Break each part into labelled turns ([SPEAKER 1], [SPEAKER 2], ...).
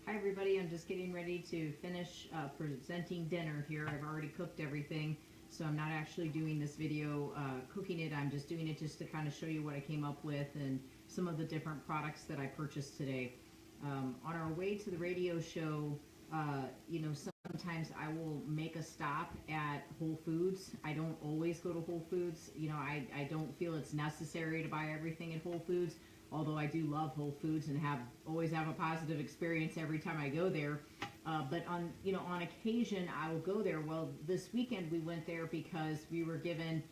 [SPEAKER 1] Hi everybody, I'm just getting ready to finish presenting dinner here. I've already cooked everything, so I'm not actually doing this video cooking it. I'm just doing it just to kind of show you what I came up with and some of the different products that I purchased today. On our way to the radio show, sometimes I will make a stop at Whole Foods. I don't always go to Whole Foods. I don't feel it's necessary to buy everything at Whole Foods, although I do love Whole Foods and always have a positive experience every time I go there. But on occasion I will go there. Well, this weekend we went there because we were given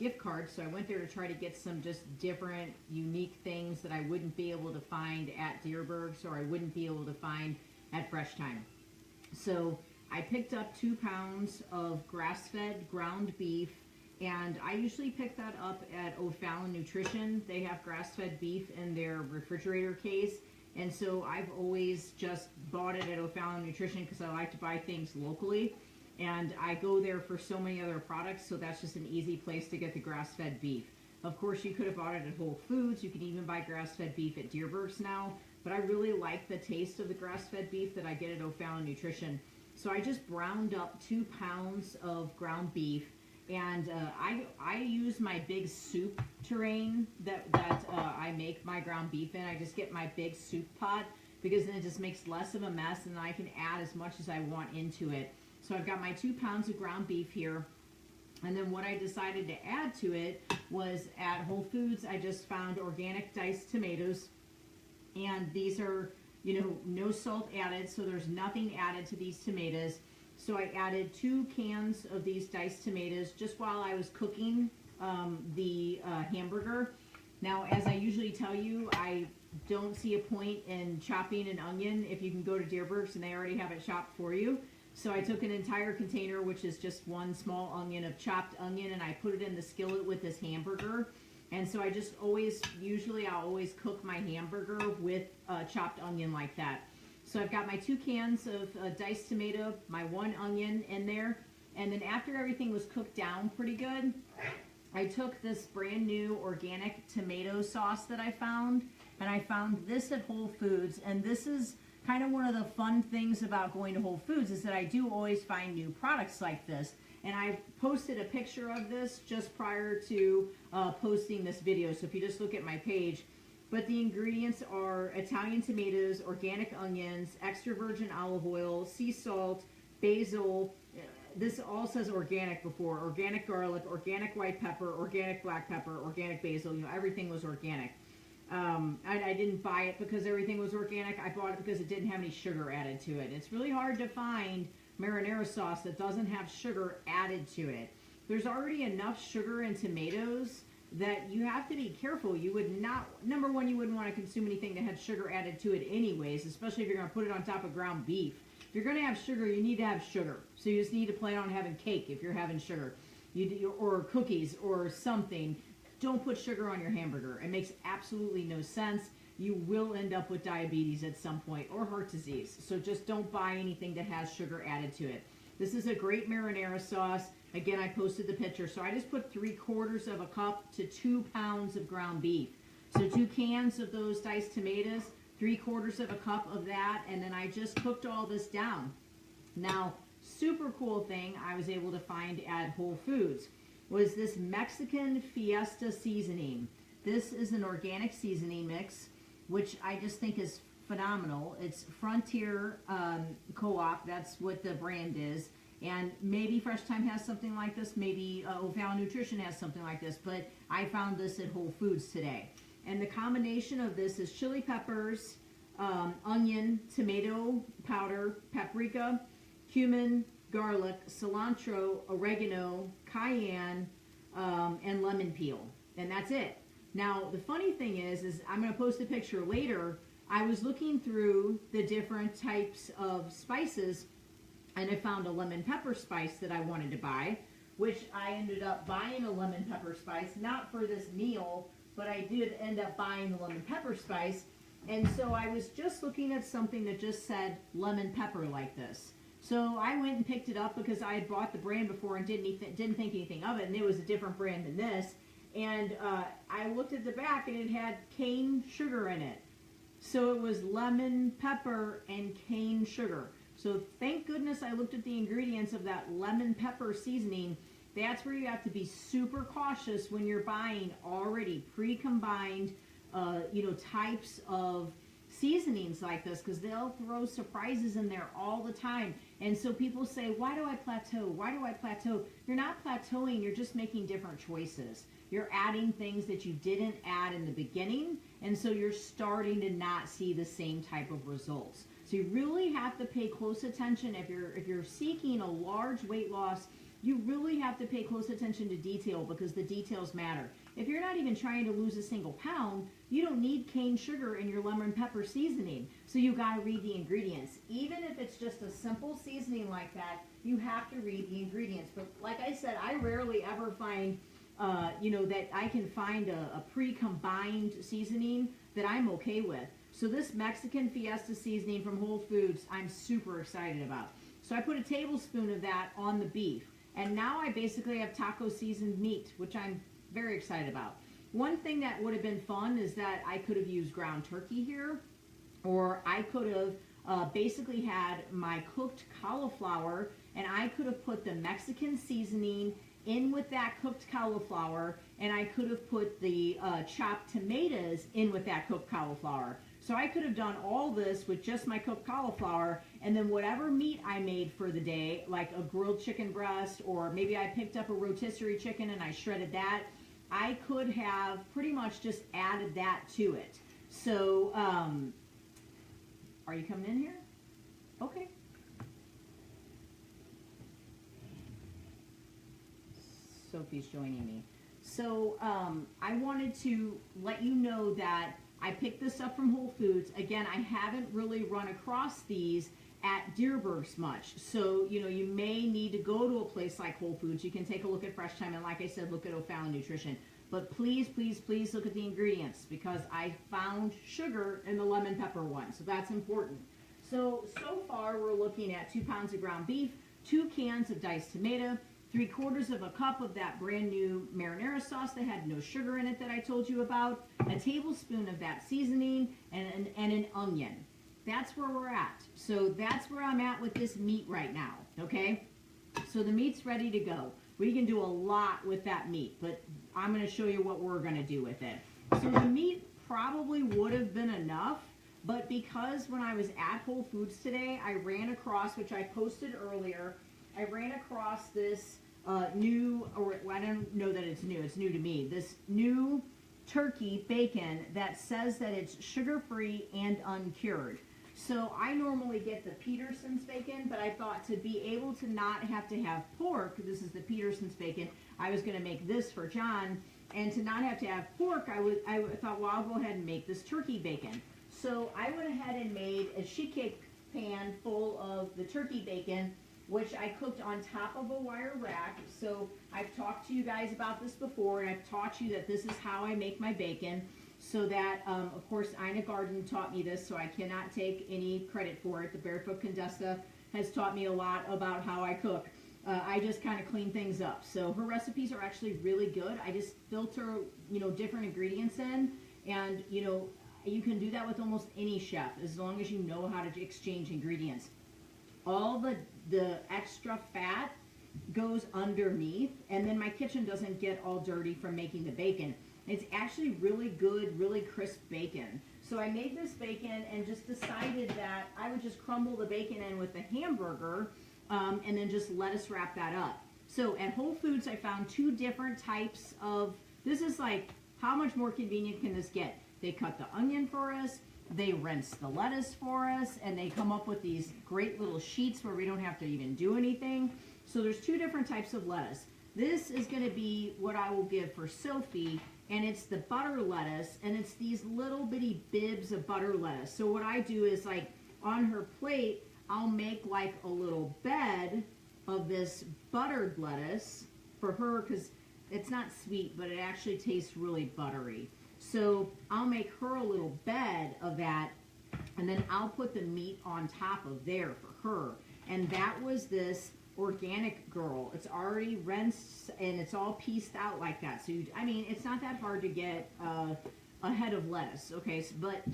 [SPEAKER 1] gift cards, so I went there to try to get some just different, unique things that I wouldn't be able to find at Deerberg's or I wouldn't be able to find at Fresh Time. So I picked up 2 pounds of grass-fed ground beef, and I usually pick that up at O'Fallon Nutrition. They have grass-fed beef in their refrigerator case, and so I've always just bought it at O'Fallon Nutrition because I like to buy things locally, and I go there for so many other products, so that's just an easy place to get the grass-fed beef. Of course, you could have bought it at Whole Foods. You can even buy grass-fed beef at Deerberg's now, but I really like the taste of the grass-fed beef that I get at O'Fallon Nutrition. So I just browned up 2 pounds of ground beef, and I use my big soup terrain that I make my ground beef in. I just get my big soup pot because then it just makes less of a mess, and I can add as much as I want into it. So I've got my 2 pounds of ground beef here. And then what I decided to add to it was at Whole Foods, I just found organic diced tomatoes. And these are, no salt added, so there's nothing added to these tomatoes. So I added 2 cans of these diced tomatoes just while I was cooking the hamburger. Now, as I usually tell you, I don't see a point in chopping an onion if you can go to Deerberg's and they already have it chopped for you. So I took an entire container, which is just 1 small onion of chopped onion, and I put it in the skillet with this hamburger. And so I just I'll always cook my hamburger with chopped onion like that. So I've got my 2 cans of diced tomato, my 1 onion in there, and then after everything was cooked down pretty good, I took this brand new organic tomato sauce that I found, and I found this at Whole Foods, and this is kind of one of the fun things about going to Whole Foods is that I do always find new products like this. And I posted a picture of this just prior to posting this video, so if you just look at my page. But the ingredients are Italian tomatoes, organic onions, extra virgin olive oil, sea salt, basil. This all says organic before. Organic garlic, organic white pepper, organic black pepper, organic basil. Everything was organic. I didn't buy it because everything was organic. I bought it because it didn't have any sugar added to it. It's really hard to find marinara sauce that doesn't have sugar added to it. There's already enough sugar in tomatoes that you have to be careful. You would not, number one, you wouldn't want to consume anything that had sugar added to it anyways, especially if you're going to put it on top of ground beef. If you're going to have sugar, you need to have sugar. So you just need to plan on having cake if you're having sugar, or cookies or something. Don't put sugar on your hamburger. It makes absolutely no sense. You will end up with diabetes at some point or heart disease. So just don't buy anything that has sugar added to it. This is a great marinara sauce. Again, I posted the picture. So I just put 3/4 of a cup to 2 pounds of ground beef. So 2 cans of those diced tomatoes, 3/4 of a cup of that, and then I just cooked all this down. Now, super cool thing I was able to find at Whole Foods was this Mexican Fiesta seasoning. This is an organic seasoning mix, which I just think is phenomenal. It's Frontier Co-op, that's what the brand is. And maybe Fresh Time has something like this, maybe O'Fallon Nutrition has something like this, but I found this at Whole Foods today. And the combination of this is chili peppers, onion, tomato powder, paprika, cumin, garlic, cilantro, oregano, cayenne, and lemon peel. And that's it. Now, the funny thing is I'm going to post a picture later. I was looking through the different types of spices, and I found a lemon pepper spice that I wanted to buy, which I ended up buying a lemon pepper spice, not for this meal, but I did end up buying the lemon pepper spice. And so I was just looking at something that just said lemon pepper like this. So I went and picked it up because I had bought the brand before and didn't think anything of it, and it was a different brand than this. And I looked at the back, and it had cane sugar in it. So it was lemon, pepper, and cane sugar. So thank goodness I looked at the ingredients of that lemon pepper seasoning. That's where you have to be super cautious when you're buying already pre-combined, types of seasonings like this, because they'll throw surprises in there all the time. And so people say, why do I plateau? Why do I plateau? You're not plateauing, you're just making different choices. You're adding things that you didn't add in the beginning, and so you're starting to not see the same type of results. So you really have to pay close attention. If you're seeking a large weight loss, you really have to pay close attention to detail, because the details matter. If you're not even trying to lose a single pound, you don't need cane sugar in your lemon pepper seasoning. So you got to read the ingredients. Even if it's just a simple seasoning like that, you have to read the ingredients. But like I said, I rarely ever find, that I can find a pre-combined seasoning that I'm okay with. So this Mexican Fiesta seasoning from Whole Foods, I'm super excited about. So I put a tablespoon of that on the beef. And now I basically have taco seasoned meat, which I'm very excited about. One thing that would have been fun is that I could have used ground turkey here, or I could have basically had my cooked cauliflower, and I could have put the Mexican seasoning in with that cooked cauliflower, and I could have put the chopped tomatoes in with that cooked cauliflower. So I could have done all this with just my cooked cauliflower, and then whatever meat I made for the day, like a grilled chicken breast, or maybe I picked up a rotisserie chicken and I shredded that, I could have pretty much just added that to it. So, are you coming in here? Okay. Sophie's joining me. So, I wanted to let you know that I picked this up from Whole Foods. Again, I haven't really run across these at Deerberg's much. So, you may need to go to a place like Whole Foods. You can take a look at Fresh Time, and like I said, look at O'Fallon Nutrition. But please, please, please look at the ingredients, because I found sugar in the lemon pepper one. So that's important. So far we're looking at 2 pounds of ground beef, 2 cans of diced tomato, 3/4 of a cup of that brand new marinara sauce that had no sugar in it that I told you about, a tablespoon of that seasoning, and an onion. That's where we're at. So that's where I'm at with this meat right now, okay? So the meat's ready to go. We can do a lot with that meat, but I'm going to show you what we're going to do with it. So the meat probably would have been enough, but because when I was at Whole Foods today, I ran across, which I posted earlier, I ran across this new, or I don't know that it's new to me, this new turkey bacon that says that it's sugar-free and uncured. So I normally get the Peterson's bacon, but I thought to be able to not have to have pork, this is the Peterson's bacon, I was going to make this for John, and to not have to have pork, I thought, well, I'll go ahead and make this turkey bacon. So I went ahead and made a sheet cake pan full of the turkey bacon, which I cooked on top of a wire rack. So I've talked to you guys about this before, and I've taught you that this is how I make my bacon. So that, of course, Ina Garden taught me this, so I cannot take any credit for it. The Barefoot Condessa has taught me a lot about how I cook. I just kind of clean things up. So her recipes are actually really good. I just filter, different ingredients in, and, you can do that with almost any chef as long as you know how to exchange ingredients. All the extra fat goes underneath, and then my kitchen doesn't get all dirty from making the bacon. It's actually really good, really crisp bacon. So I made this bacon and just decided that I would just crumble the bacon in with the hamburger and then just lettuce wrap that up. So at Whole Foods, I found 2 different types of, this is like, how much more convenient can this get? They cut the onion for us, they rinse the lettuce for us, and they come up with these great little sheets where we don't have to even do anything. So there's 2 different types of lettuce. This is going to be what I will give for Sophie, and it's the butter lettuce, and it's these little bitty bibs of butter lettuce. So what I do is, like, on her plate, I'll make like a little bed of this buttered lettuce for her, because it's not sweet, but it actually tastes really buttery. So I'll make her a little bed of that, and then I'll put the meat on top of there for her. And that was this organic girl. It's already rinsed and it's all pieced out like that. So it's not that hard to get a head of lettuce. Okay, but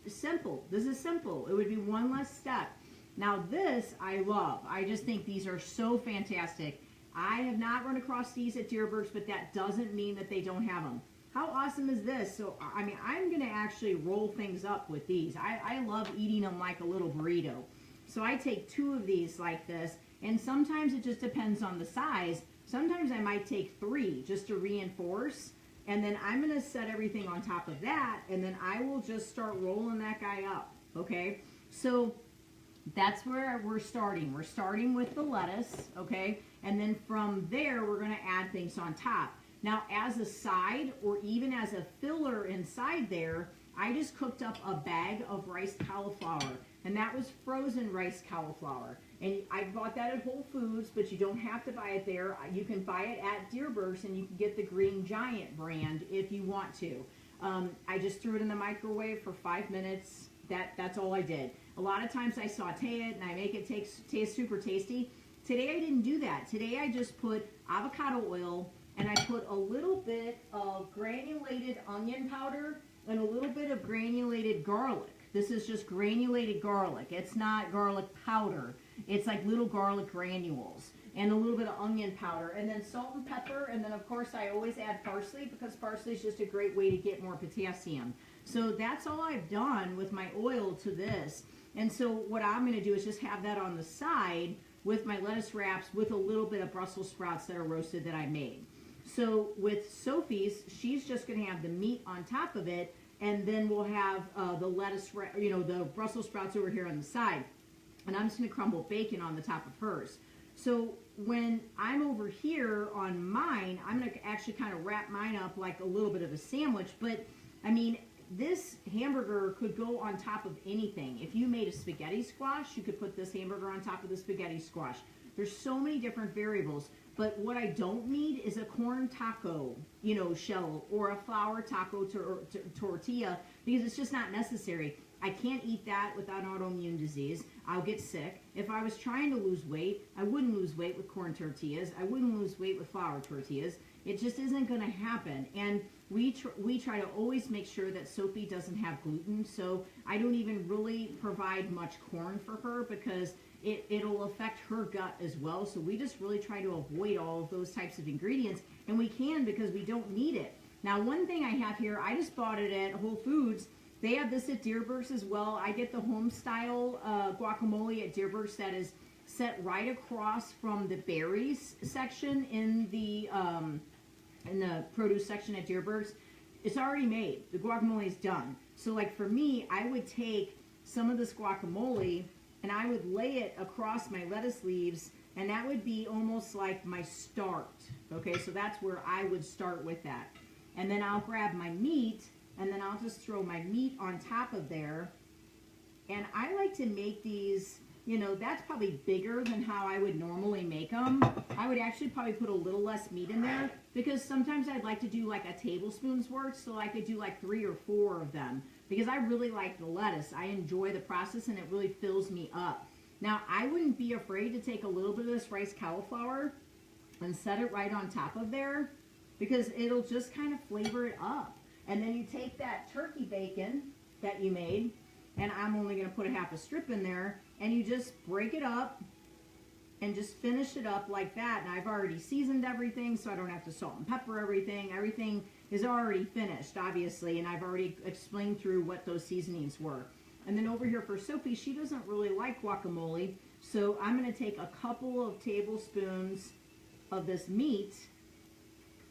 [SPEAKER 1] simple. This is simple. It would be one less step. Now this I love. I just think these are so fantastic. I have not run across these at Dierberg's, but that doesn't mean that they don't have them. How awesome is this? So, I mean, I'm going to actually roll things up with these. I love eating them like a little burrito. So I take 2 of these like this, and sometimes it just depends on the size. Sometimes I might take 3 just to reinforce, and then I'm going to set everything on top of that, and then I will just start rolling that guy up, okay? So that's where we're starting. We're starting with the lettuce, okay? And then from there, we're going to add things on top. Now, as a side or even as a filler inside there, I just cooked up a bag of rice cauliflower, and that was frozen rice cauliflower. And I bought that at Whole Foods, but you don't have to buy it there. You can buy it at Dierberg's, and you can get the Green Giant brand if you want to. I just threw it in the microwave for 5 minutes. That's all I did. A lot of times I saute it and I make it taste super tasty. Today I didn't do that. Today I just put avocado oil, and I put a little bit of granulated onion powder and a little bit of granulated garlic. This is just granulated garlic. It's not garlic powder. It's like little garlic granules and a little bit of onion powder, and then salt and pepper, and then of course I always add parsley because parsley is just a great way to get more potassium. So that's all I've done with my oil to this. And so what I'm going to do is just have that on the side with my lettuce wraps with a little bit of Brussels sprouts that are roasted that I made. So with Sophie's, she's just going to have the meat on top of it, and then we'll have the lettuce, the Brussels sprouts over here on the side. And I'm just going to crumble bacon on the top of hers. So when I'm over here on mine, I'm going to actually kind of wrap mine up like a little bit of a sandwich. But, I mean, this hamburger could go on top of anything. If you made a spaghetti squash, you could put this hamburger on top of the spaghetti squash. There's so many different variables. But what I don't need is a corn taco, shell, or a flour taco tortilla, because it's just not necessary. I can't eat that without autoimmune disease. I'll get sick. If I was trying to lose weight, I wouldn't lose weight with corn tortillas. I wouldn't lose weight with flour tortillas. It just isn't going to happen. And we try to always make sure that Sophie doesn't have gluten. So I don't even really provide much corn for her because it'll affect her gut as well. So we just really try to avoid all of those types of ingredients. And we can because we don't need it. Now, one thing I have here, I just bought it at Whole Foods. They have this at Dierberg's as well. I get the home style guacamole at Dierberg's that is set right across from the berries section in the produce section at Dierberg's. It's already made. The guacamole is done. So like for me, I would take some of this guacamole and I would lay it across my lettuce leaves, and that would be almost like my start. Okay, so that's where I would start with that. And then I'll grab my meat, and then I'll just throw my meat on top of there. And I like to make these, that's probably bigger than how I would normally make them. I would actually probably put a little less meat in there because sometimes I'd like to do like a tablespoon's worth, so I could do like 3 or 4 of them because I really like the lettuce. I enjoy the process and it really fills me up. Now, I wouldn't be afraid to take a little bit of this rice cauliflower and set it right on top of there because it'll just kind of flavor it up. And then you take that turkey bacon that you made, and I'm only going to put a half a strip in there, and you just break it up and just finish it up like that. And I've already seasoned everything, so I don't have to salt and pepper everything. Everything is already finished, obviously, and I've already explained through what those seasonings were. And then over here for Sophie, she doesn't really like guacamole, so I'm going to take a couple of tablespoons of this meat.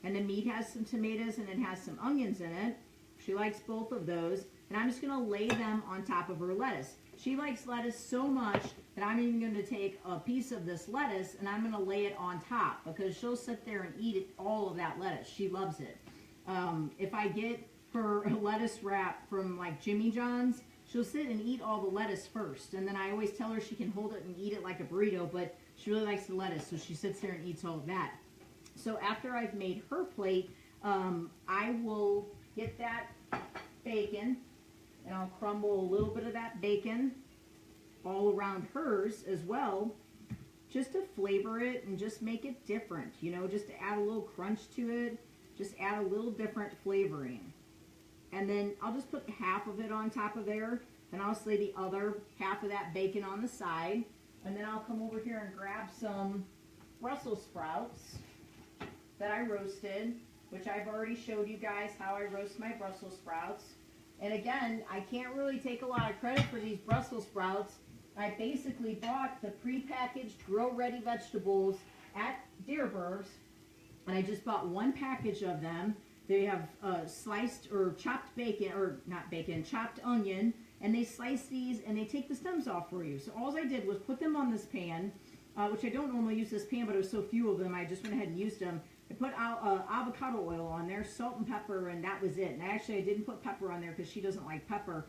[SPEAKER 1] And the meat has some tomatoes and it has some onions in it. She likes both of those. And I'm just going to lay them on top of her lettuce. She likes lettuce so much that I'm even going to take a piece of this lettuce and I'm going to lay it on top because she'll sit there and eat all of that lettuce. She loves it. If I get her a lettuce wrap from like Jimmy John's, she'll sit and eat all the lettuce first. And then I always tell her she can hold it and eat it like a burrito, but she really likes the lettuce, so she sits there and eats all of that. So after I've made her plate, I will get that bacon, and I'll crumble a little bit of that bacon all around hers as well, just to flavor it and just make it different, just to add a little crunch to it, just add a little different flavoring. and then I'll just put half of it on top of there, and I'll slay the other half of that bacon on the side, and then I'll come over here and grab some Brussels sprouts that I roasted, which I've already showed you guys how I roast my Brussels sprouts. And again, I can't really take a lot of credit for these Brussels sprouts. I basically bought the prepackaged grow-ready vegetables at Dierberg's, and I just bought one package of them. They have sliced or chopped bacon, or not bacon, chopped onion, and they slice these and they take the stems off for you. So all I did was put them on this pan, which I don't normally use this pan, but it was so few of them, I just went ahead and used them. I put avocado oil on there, salt and pepper, and that was it. And actually, I didn't put pepper on there because she doesn't like pepper,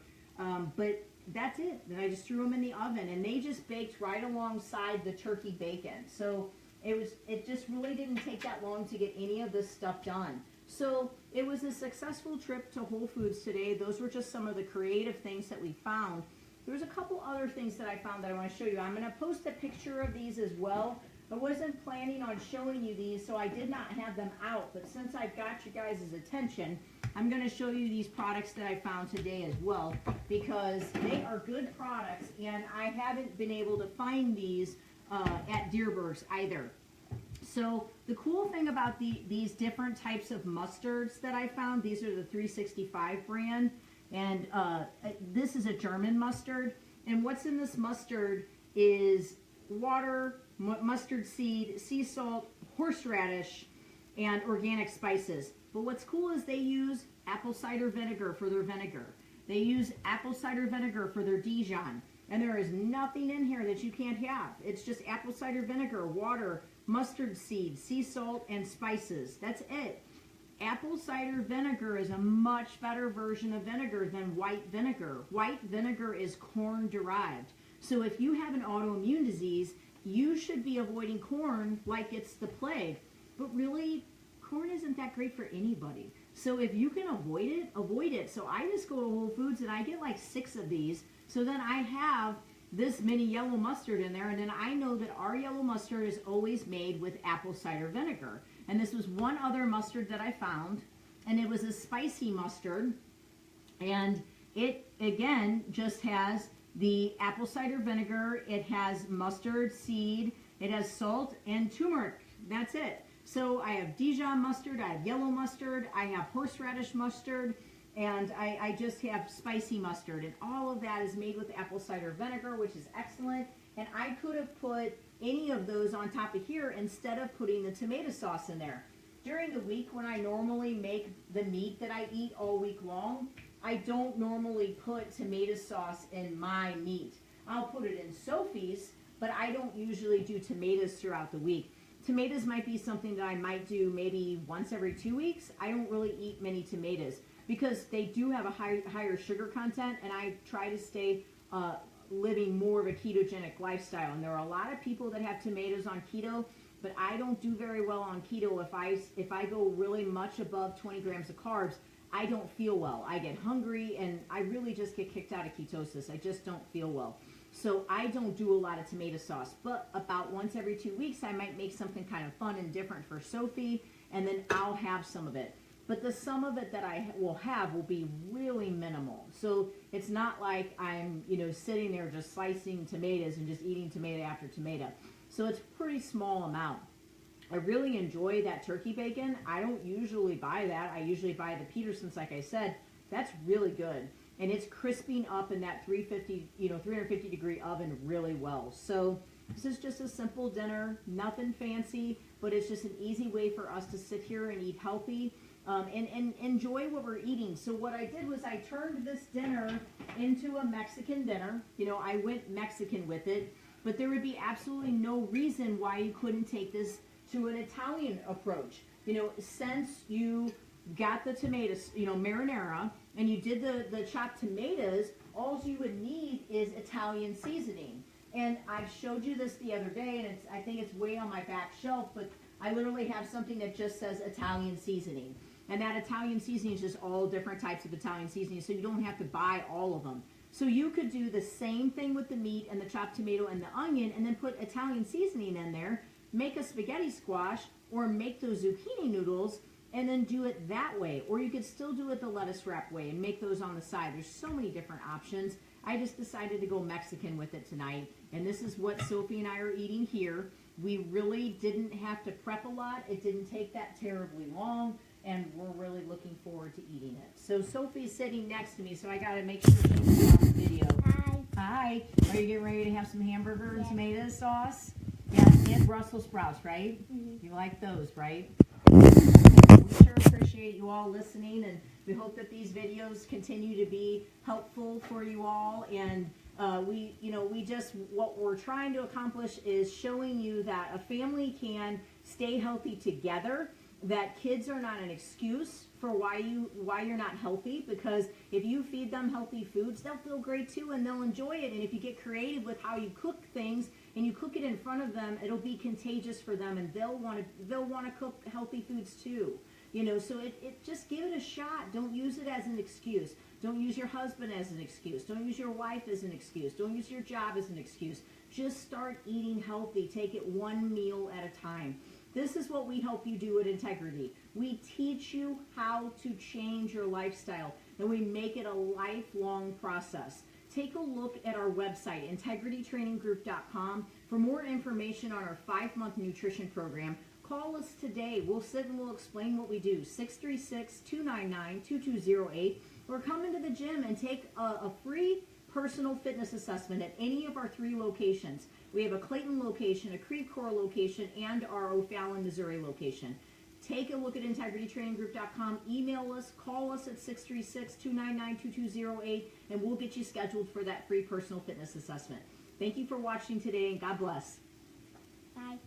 [SPEAKER 1] but that's it. Then I just threw them in the oven, and they just baked right alongside the turkey bacon. So it just really didn't take that long to get any of this stuff done. So it was a successful trip to Whole Foods today. Those were just some of the creative things that we found. There's a couple other things that I found that I want to show you. I'm going to post a picture of these as well. I wasn't planning on showing you these, so I did not have them out. But since I've got you guys' attention, I'm going to show you these products that I found today as well, because they are good products, and I haven't been able to find these at Dierberg's either. So the cool thing about these different types of mustards that I found, these are the 365 brand, and this is a German mustard. And what's in this mustard is water, mustard seed, sea salt, horseradish, and organic spices. But what's cool is they use apple cider vinegar for their vinegar. They use apple cider vinegar for their Dijon. And there is nothing in here that you can't have. It's just apple cider vinegar, water, mustard seed, sea salt, and spices. That's it. Apple cider vinegar is a much better version of vinegar than white vinegar. White vinegar is corn derived. So if you have an autoimmune disease, you should be avoiding corn like it's the plague. But really, corn isn't that great for anybody. So if you can avoid it, avoid it. So I just go to Whole Foods and I get like 6 of these. So then I have this mini yellow mustard in there, and then I know that our yellow mustard is always made with apple cider vinegar. And this was one other mustard that I found, and it was a spicy mustard, and it again just has the apple cider vinegar, it has mustard seed, it has salt and turmeric. That's it. So I have Dijon mustard, I have yellow mustard, I have horseradish mustard, and I just have spicy mustard, and all of that is made with apple cider vinegar, which is excellent. And I could have put any of those on top of here instead of putting the tomato sauce in there. During the week when I normally make the meat that I eat all week long, I don't normally put tomato sauce in my meat. I'll put it in Sophie's, but I don't usually do tomatoes throughout the week. Tomatoes might be something that I might do maybe once every 2 weeks. I don't really eat many tomatoes because they do have a higher sugar content, and I try to stay living more of a ketogenic lifestyle. And there are a lot of people that have tomatoes on keto, but I don't do very well on keto. If I go really much above 20 grams of carbs, I don't feel well. I get hungry, and I really just get kicked out of ketosis. I just don't feel well. So I don't do a lot of tomato sauce, but about once every 2 weeks, I might make something kind of fun and different for Sophie, and then I'll have some of it. But the some of it that I will have will be really minimal. So it's not like I'm, sitting there just slicing tomatoes and just eating tomato after tomato. So it's a pretty small amount. I really enjoy that turkey bacon. I don't usually buy that. I usually buy the Peterson's, like I said. That's really good. And it's crisping up in that 350 degree oven really well. So this is just a simple dinner, nothing fancy, but it's just an easy way for us to sit here and eat healthy. And enjoy what we're eating. So what I did was I turned this dinner into a Mexican dinner. I went Mexican with it, but there would be absolutely no reason why you couldn't take this to an Italian approach. Since you got the tomatoes, marinara, and you did the chopped tomatoes, all you would need is Italian seasoning. And I showed you this the other day, and I think it's way on my back shelf, but I literally have something that just says Italian seasoning. And that Italian seasoning is just all different types of Italian seasoning, so you don't have to buy all of them. So you could do the same thing with the meat and the chopped tomato and the onion, and then put Italian seasoning in there, make a spaghetti squash, or make those zucchini noodles, and then do it that way. Or you could still do it the lettuce wrap way and make those on the side. There's so many different options. I just decided to go Mexican with it tonight, and this is what Sophie and I are eating here. We really didn't have to prep a lot. It didn't take that terribly long, and we're really looking forward to eating it. So Sophie's sitting next to me, so I got to make sure she's on the video.
[SPEAKER 2] Hi.
[SPEAKER 1] Hi. Are you getting ready to have some hamburger and tomato sauce? Yes, and Brussels sprouts, right?
[SPEAKER 2] Mm-hmm.
[SPEAKER 1] You like those, right? We sure appreciate you all listening, and we hope that these videos continue to be helpful for you all. And what we're trying to accomplish is showing you that a family can stay healthy together, that kids are not an excuse for why you're not healthy, because if you feed them healthy foods, they'll feel great too and they'll enjoy it. And if you get creative with how you cook things and you cook it in front of them, it'll be contagious for them, and they'll want to cook healthy foods too. So it just give it a shot. Don't use it as an excuse. Don't use your husband as an excuse. Don't use your wife as an excuse. Don't use your job as an excuse. Just start eating healthy. Take it one meal at a time. This is what we help you do at Integrity. We teach you how to change your lifestyle, and we make it a lifelong process. Take a look at our website, integritytraininggroup.com, for more information on our 5-month nutrition program. Call us today. We'll sit and we'll explain what we do. 636-299-2208. Or come into the gym and take a free personal fitness assessment at any of our 3 locations. We have a Clayton location, a Creve Coeur location, and our O'Fallon, Missouri location. Take a look at integritytraininggroup.com. Email us, call us at 636-299-2208, and we'll get you scheduled for that free personal fitness assessment. Thank you for watching today, and God bless.
[SPEAKER 2] Bye.